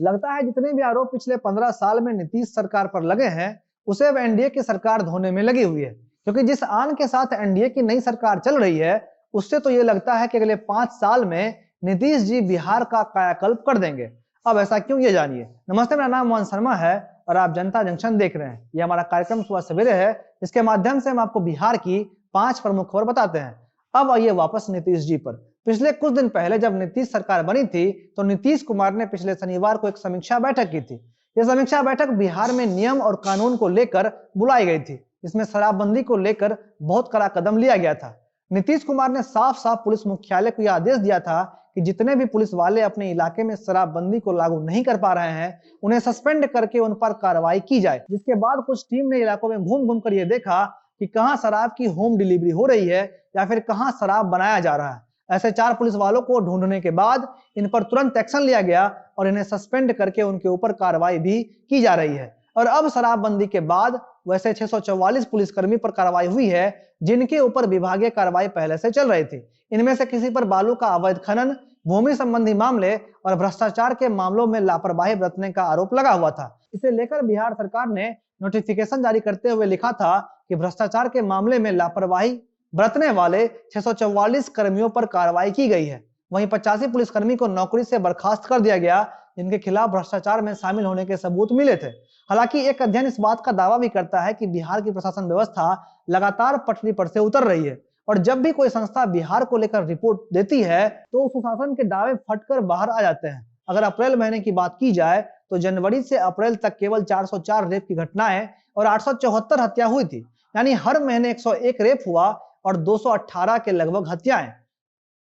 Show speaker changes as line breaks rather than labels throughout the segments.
लगता है जितने भी आरोप पिछले 15 साल में नीतीश सरकार पर लगे हैं उसे अब एनडीए की सरकार धोने में लगी हुई है, क्योंकि जिस आन के साथ एनडीए की नई सरकार चल रही है उससे तो ये लगता है कि अगले 5 साल में नीतीश जी बिहार का कायाकल्प कर देंगे। अब ऐसा क्यों, ये जानिए। नमस्ते, मेरा नाम मोहन शर्मा है और आप जनता जंक्शन देख रहे हैं। ये हमारा कार्यक्रम सुबह सवेरे है, इसके माध्यम से हम आपको बिहार की 5 प्रमुख खबर बताते हैं। अब आइए वापस नीतीश जी पर। पिछले कुछ दिन पहले जब नीतीश सरकार बनी थी तो नीतीश कुमार ने पिछले शनिवार को एक समीक्षा बैठक की थी। यह समीक्षा बैठक बिहार में नियम और कानून को लेकर बुलाई गई थी। इसमें शराबबंदी को लेकर बहुत कड़ा कदम लिया गया था। नीतीश कुमार ने साफ साफ पुलिस मुख्यालय को यह आदेश दिया था कि जितने भी पुलिस वाले अपने इलाके में शराबबंदी को लागू नहीं कर पा रहे हैं उन्हें सस्पेंड करके उन पर कार्रवाई की जाए। जिसके बाद कुछ टीम ने इलाकों में घूम घूम कर यह देखा कि कहां शराब की होम डिलीवरी हो रही है या फिर कहां शराब बनाया जा रहा है। ऐसे 4 पुलिस वालों को ढूंढने के बाद इन पर तुरंत एक्शन लिया गया और इन्हें सस्पेंड करके उनके ऊपर कार्रवाई भी की जा रही है। और अब शराबबंदी के बाद वैसे 644 पुलिसकर्मी पर कार्रवाई हुई है जिनके ऊपर विभागीय कार्रवाई पहले से चल रही थी। इनमें से किसी पर बालू का अवैध खनन, भूमि संबंधी मामले और भ्रष्टाचार के मामलों में लापरवाही बरतने का आरोप लगा हुआ था। इसे लेकर बिहार सरकार ने नोटिफिकेशन जारी करते हुए लिखा था कि भ्रष्टाचार के मामले में लापरवाही बरतने वाले 644 कर्मियों पर कार्रवाई की गई है। वहीं 85 पुलिसकर्मी को नौकरी से बर्खास्त कर दिया गया जिनके खिलाफ भ्रष्टाचार में शामिल होने के सबूत मिले थे। हालांकि एक अध्ययन इस बात का दावा भी करता है कि बिहार की प्रशासन व्यवस्था लगातार पटरी पर से उतर रही है और जब भी कोई संस्था बिहार को लेकर रिपोर्ट देती है तो सुशासन के दावे फटकर बाहर आ जाते हैं। अगर अप्रैल महीने की बात की जाए तो जनवरी से अप्रैल तक केवल 404 रेप की घटनाएं और 874 हत्या हुई थी। यानी हर महीने 101 रेप हुआ और 218 के लगभग हत्याएं।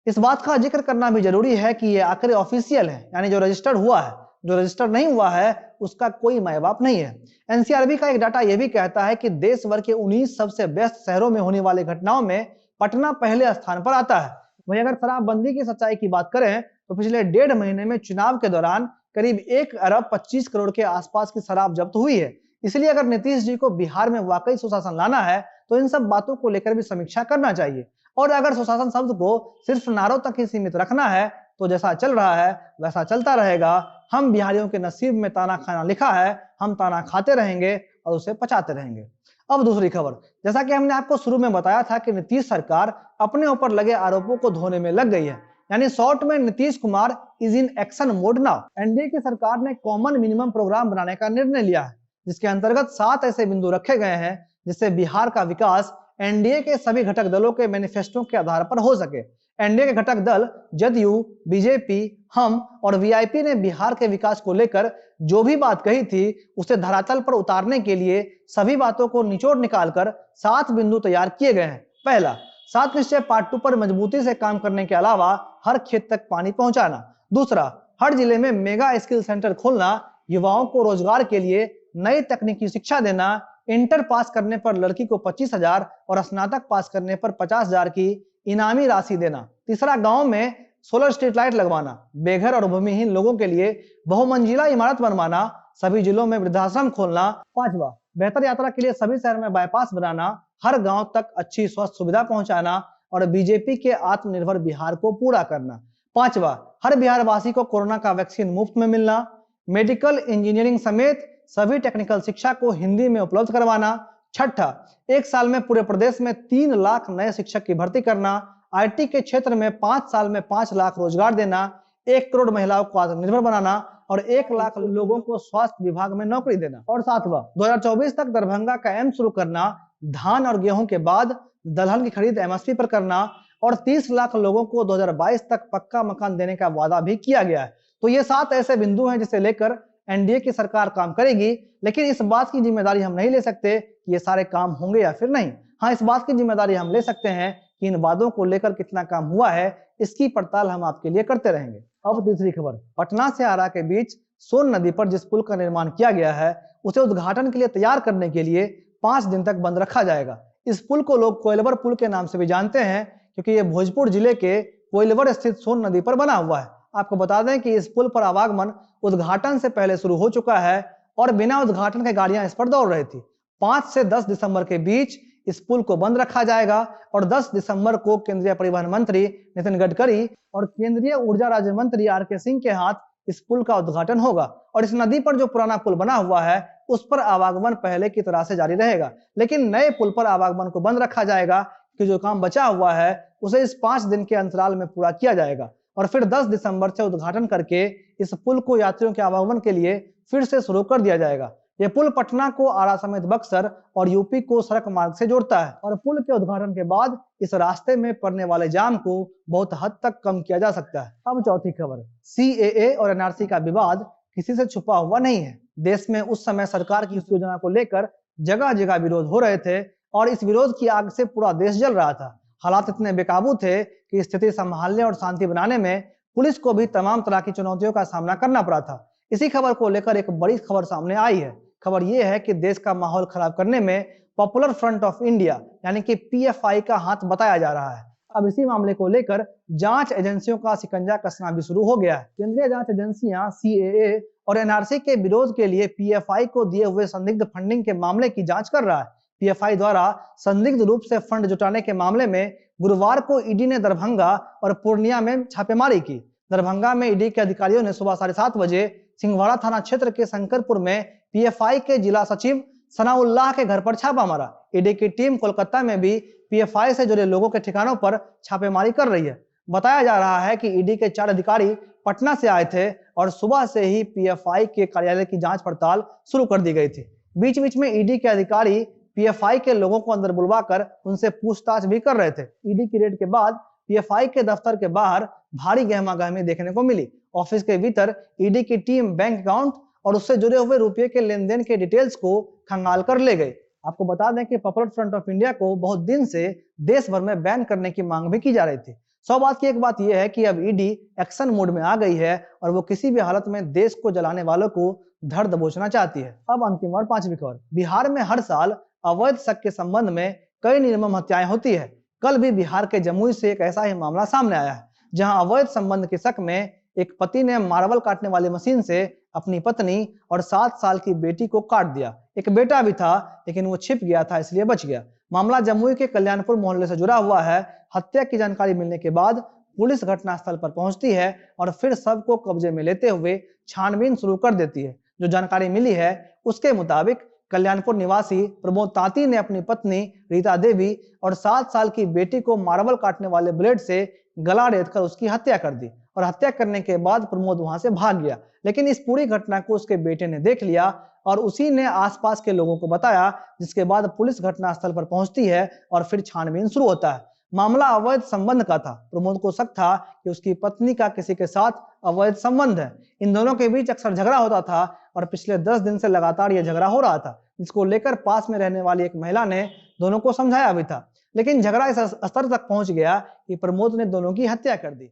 इस बात का जिक्र करना भी जरूरी है कि ये आंकड़े ऑफिशियल है, यानी जो रजिस्टर्ड हुआ है। जो रजिस्टर नहीं हुआ है उसका कोई माय बाप नहीं है। एनसीआरबी का एक डाटा यह भी कहता है कि देश भर के 19 सबसे व्यस्त शहरों में होने वाली घटनाओं में पटना पहले स्थान पर आता है। वहीं अगर शराबबंदी की सच्चाई की बात करें तो पिछले 1.5 महीने में चुनाव के दौरान करीब 1 अरब 25 करोड़ के आसपास की शराब जब्त हुई है। इसलिए अगर नीतीश जी को बिहार में वाकई सुशासन लाना है तो इन सब बातों को लेकर भी समीक्षा करना चाहिए। और अगर सुशासन शब्द को सिर्फ नारों तक ही सीमित रखना है तो जैसा चल रहा है वैसा चलता रहेगा। हम बिहारियों के नसीब में ताना खाना लिखा है, हम ताना खाते रहेंगे और उसे पचाते रहेंगे। अब दूसरी खबर, जैसा कि हमने आपको शुरू में बताया था कि नीतीश सरकार अपने ऊपर लगे आरोपों को धोने में लग गई है, यानी शॉर्ट में Nitish Kumar is in action mode now. NDA की सरकार ने कॉमन मिनिमम प्रोग्राम बनाने का निर्णय लिया है जिसके अंतर्गत 7 ऐसे बिंदु रखे गए हैं जिससे बिहार का विकास एनडीए के सभी घटक दलों के मैनिफेस्टो के आधार पर हो सके। एनडीए के घटक दल जदयू, बीजेपी, हम और वीआईपी ने बिहार के विकास को लेकर जो भी बात कही थी उसे धरातल पर उतारने के लिए सभी बातों को निचोड़ निकालकर 7 बिंदु तैयार किए गए हैं। पहला, 7 निश्चय पार्ट 2 पर मजबूती से काम करने के अलावा हर खेत तक पानी पहुंचाना। दूसरा, हर जिले में मेगा स्किल सेंटर खोलना, युवाओं को रोजगार के लिए नई तकनीकी शिक्षा देना, इंटर पास करने पर लड़की को 25,000 और स्नातक पास करने पर 50,000 की इनामी राशि देना। तीसरा, गांव में सोलर स्ट्रीट लाइट लगवाना, बेघर और भूमिहीन लोगों के लिए बहुमंजिला इमारत बनवाना, सभी जिलों में वृद्धाश्रम खोलना। पांचवा, बेहतर यात्रा के लिए सभी शहर में बाईपास बनाना, हर गांव तक अच्छी स्वास्थ्य सुविधा पहुंचाना और बीजेपी के आत्मनिर्भर बिहार को पूरा करना। पांचवा, हर बिहार वासी को कोरोना का वैक्सीन मुफ्त में मिलना, मेडिकल इंजीनियरिंग समेत सभी टेक्निकल शिक्षा को हिंदी में उपलब्ध करवाना। छठा, 1 साल में पूरे प्रदेश में 3 लाख नए शिक्षक की भर्ती करना, आईटी के क्षेत्र में 5 साल में 5 लाख रोजगार देना, 1 करोड़ महिलाओं को आत्मनिर्भर बनाना और 1 लाख लोगों को स्वास्थ्य विभाग में नौकरी देना। और सातवां, 2024 तक दरभंगा का एम्स शुरू करना, धान और गेहूं के बाद दलहन की खरीद एमएसपी पर करना और 30 लाख लोगों को 2022 तक पक्का मकान देने का वादा भी किया गया है। तो ये 7 ऐसे बिंदु हैं जिसे लेकर एनडीए की सरकार काम करेगी, लेकिन इस बात की जिम्मेदारी हम नहीं ले सकते कि ये सारे काम होंगे या फिर नहीं। हाँ, इस बात की जिम्मेदारी हम ले सकते हैं कि इन वादों को लेकर कितना काम हुआ है, इसकी पड़ताल हम आपके लिए करते रहेंगे। अब तीसरी खबर, पटना से आरा के बीच सोन नदी पर जिस पुल का निर्माण किया गया है उसे उद्घाटन के लिए तैयार करने के लिए 5 दिन तक बंद रखा जाएगा। इस पुल को लोग कोइलवर पुल के नाम से भी जानते हैं क्योंकि ये भोजपुर जिले के कोइलवर स्थित सोन नदी पर बना हुआ है। आपको बता दें कि इस पुल पर आवागमन उद्घाटन से पहले शुरू हो चुका है और बिना उद्घाटन के गाड़ियां इस पर दौड़ रही थी। 5 से 10 दिसंबर के बीच इस पुल को बंद रखा जाएगा और 10 दिसंबर को केंद्रीय परिवहन मंत्री नितिन गडकरी और केंद्रीय ऊर्जा राज्य मंत्री आर के सिंह के हाथ इस पुल का उद्घाटन होगा और इस नदी पर जो पुराना पुल बना हुआ है उस पर आवागमन पहले की तरह से जारी रहेगा, लेकिन नए पुल पर आवागमन को बंद रखा जाएगा कि जो काम बचा हुआ है उसे इस 5 दिन के अंतराल में पूरा किया जाएगा और फिर 10 दिसंबर से उद्घाटन करके इस पुल को यात्रियों के आवागमन के लिए फिर से शुरू कर दिया जाएगा। यह पुल पटना को आरा समेत बक्सर और यूपी को सड़क मार्ग से जोड़ता है और पुल के उद्घाटन के बाद इस रास्ते में पड़ने वाले जाम को बहुत हद तक कम किया जा सकता है। अब चौथी खबर, सीएए और एनआरसी का विवाद किसी से छुपा हुआ नहीं है। देश में उस समय सरकार की इस योजना को लेकर जगह जगह विरोध हो रहे थे और इस विरोध की आग से पूरा देश जल रहा था। हालात इतने बेकाबू थे कि स्थिति संभालने और शांति बनाने में पुलिस को भी तमाम तरह की चुनौतियों का सामना करना पड़ा था। इसी खबर को लेकर एक बड़ी खबर सामने आई है। खबर यह है कि देश का माहौल खराब करने में पॉपुलर फ्रंट ऑफ इंडिया यानी कि पीएफआई का हाथ बताया जा रहा है। अब इसी मामले को लेकर जांच एजेंसियों का शिकंजा कसना भी शुरू हो गया है। केंद्रीय जांच एजेंसियां सीएए और एनआरसी के विरोध के लिए पीएफआई को दिए हुए संदिग्ध फंडिंग के मामले की जांच कर रहा है। पीएफआई द्वारा संदिग्ध रूप से फंड जुटाने के मामले में गुरुवार को ईडी ने दरभंगा और पूर्णिया में छापेमारी की। दरभंगा में ईडी के अधिकारियों ने सुबह 7:30 बजे सिंहवाड़ा थाना क्षेत्र के शंकरपुर में पीएफआई के जिला सचिव सनाउल्लाह के घर पर छापा मारा। ईडी की टीम कोलकाता में भी पीएफआई से जुड़े लोगों के ठिकानों पर छापेमारी कर रही है। बताया जा रहा है कि ईडी के 4 अधिकारी पटना से आए थे और सुबह से ही पीएफआई के कार्यालय की जांच पड़ताल शुरू कर दी गई थी। बीच बीच में ईडी के अधिकारी पीएफआई के लोगों को अंदर बुलवाकर उनसे पूछताछ भी कर रहे थे। ईडी की रेड के बाद पीएफआई के दफ्तर के बाहर भारी गहमा-गहमी देखने को मिली। ऑफिस के भीतर ईडी की टीम बैंक अकाउंट और उससे जुड़े हुए रुपये के लेन देन के डिटेल्स को खंगाल कर ले गई। आपको बता दें कि पॉपुलर फ्रंट ऑफ इंडिया को बहुत दिन से देश भर में बैन करने की मांग भी की जा रही थी। 100 बात की एक बात यह है कि अब ईडी एक्शन मोड में आ गई है और वो किसी भी हालत में देश को जलाने वालों को धर दबोचना चाहती है। अब अंतिम और 5वीं खबर, बिहार में हर साल अवैध शक के संबंध में कई निर्मम हत्याएं होती है। कल भी बिहार के जमुई से एक ऐसा ही मामला सामने आया है जहां अवैध संबंध के शक में एक पति ने मार्बल काटने वाली मशीन से अपनी पत्नी और 7 साल की बेटी को काट दिया। एक बेटा भी था लेकिन वो छिप गया था इसलिए बच गया। मामला जमुई के कल्याणपुर मोहल्ले से जुड़ा हुआ है। हत्या की जानकारी मिलने के बाद पुलिस घटनास्थल पर पहुंचती है और फिर शव को कब्जे में लेते हुए छानबीन शुरू कर देती है। जो जानकारी मिली है उसके मुताबिक कल्याणपुर निवासी प्रमोद तांती ने अपनी पत्नी रीता देवी और 7 साल की बेटी को मार्बल काटने वाले ब्लेड से गला रेतकर उसकी हत्या कर दी और हत्या करने के बाद प्रमोद वहां से भाग गया। लेकिन इस पूरी घटना को उसके बेटे ने देख लिया और उसी ने आसपास के लोगों को बताया, जिसके बाद पुलिस घटनास्थल पर पहुंचती है और फिर छानबीन शुरू होता है। मामला अवैध संबंध का था। प्रमोद को शक था कि उसकी पत्नी का किसी के साथ अवैध संबंध है। इन दोनों के बीच अक्सर झगड़ा होता था और पिछले 10 दिन से लगातार यह झगड़ा हो रहा था, जिसको लेकर पास में रहने वाली एक महिला ने दोनों को समझाया भी था। लेकिन झगड़ा इस स्तर तक पहुंच गया कि प्रमोद ने दोनों की हत्या कर दी।